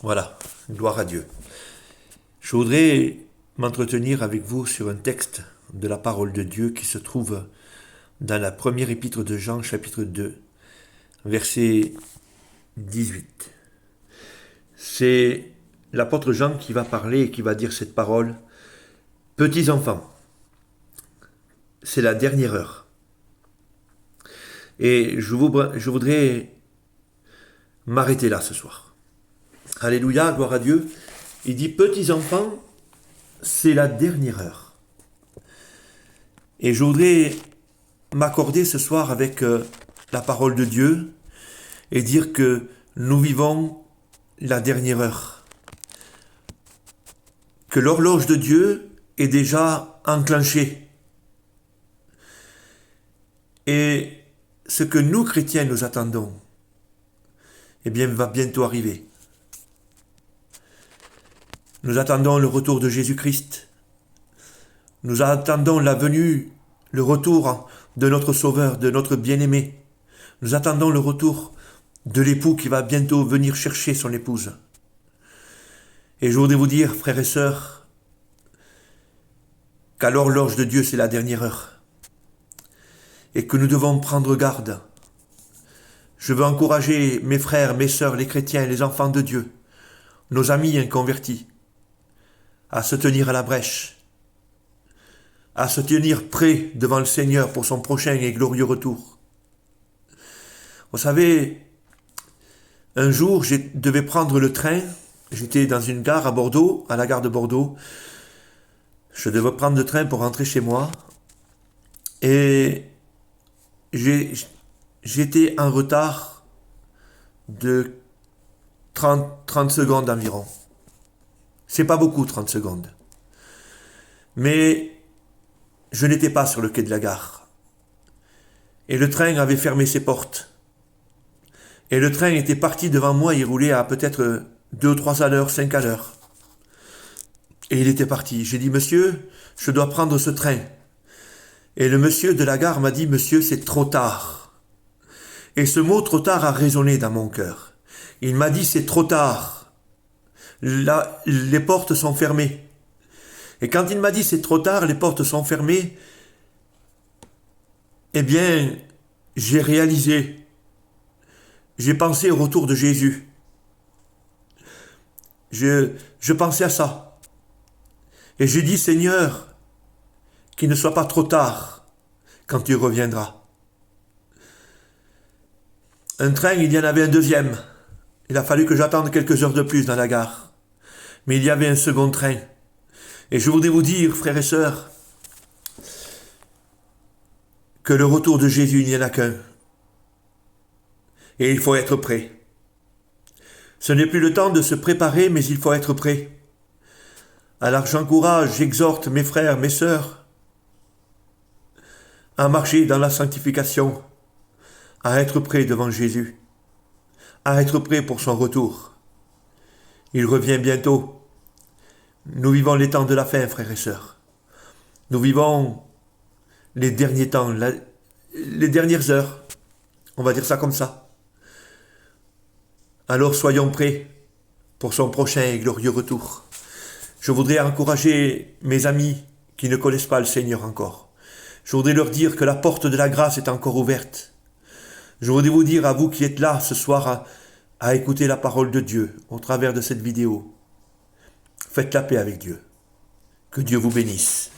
Voilà, gloire à Dieu. Je voudrais m'entretenir avec vous sur un texte de la parole de Dieu qui se trouve dans la première épître de Jean, chapitre 2, verset 18. C'est l'apôtre Jean qui va parler et qui va dire cette parole. Petits enfants, c'est la dernière heure. Et je voudrais m'arrêter là ce soir. Alléluia, gloire à Dieu. Il dit, petits enfants, c'est la dernière heure. Et je voudrais m'accorder ce soir avec la parole de Dieu et dire que nous vivons la dernière heure. Que l'horloge de Dieu est déjà enclenchée. Et ce que nous, chrétiens, nous attendons, eh bien, va bientôt arriver. Nous attendons le retour de Jésus-Christ. Nous attendons la venue, le retour de notre Sauveur, de notre bien-aimé. Nous attendons le retour de l'époux qui va bientôt venir chercher son épouse. Et je voudrais vous dire, frères et sœurs, qu'à l'horloge de Dieu, c'est la dernière heure. Et que nous devons prendre garde. Je veux encourager mes frères, mes sœurs, les chrétiens, les enfants de Dieu, nos amis inconvertis, à se tenir à la brèche, à se tenir prêt devant le Seigneur pour son prochain et glorieux retour. Vous savez, un jour, je devais prendre le train. J'étais dans une gare à Bordeaux, à la gare de Bordeaux. Je devais prendre le train pour rentrer chez moi. Et j'étais en retard de 30 secondes environ. C'est pas beaucoup, 30 secondes. Mais je n'étais pas sur le quai de la gare. Et le train avait fermé ses portes. Et le train était parti devant moi, il roulait à peut-être 2 ou 3 à l'heure, 5 à l'heure. Et il était parti. J'ai dit, monsieur, je dois prendre ce train. Et le monsieur de la gare m'a dit, monsieur, c'est trop tard. Et ce mot trop tard a résonné dans mon cœur. Il m'a dit, c'est trop tard. Là, les portes sont fermées. Et quand il m'a dit, c'est trop tard, les portes sont fermées, eh bien, j'ai réalisé. J'ai pensé au retour de Jésus. Je pensais à ça. Et j'ai dit, Seigneur, qu'il ne soit pas trop tard quand tu reviendras. Un train, il y en avait un deuxième. Il a fallu que j'attende quelques heures de plus dans la gare. Mais il y avait un second train. Et je voudrais vous dire, frères et sœurs, que le retour de Jésus, il n'y en a qu'un. Et il faut être prêt. Ce n'est plus le temps de se préparer, mais il faut être prêt. Alors j'encourage, j'exhorte mes frères, mes sœurs à marcher dans la sanctification, à être prêt devant Jésus, à être prêt pour son retour. Il revient bientôt. Nous vivons les temps de la fin, frères et sœurs. Nous vivons les derniers temps, les dernières heures. On va dire ça comme ça. Alors soyons prêts pour son prochain et glorieux retour. Je voudrais encourager mes amis qui ne connaissent pas le Seigneur encore. Je voudrais leur dire que la porte de la grâce est encore ouverte. Je voudrais vous dire à vous qui êtes là ce soir à écouter la parole de Dieu au travers de cette vidéo. Faites la paix avec Dieu. Que Dieu vous bénisse.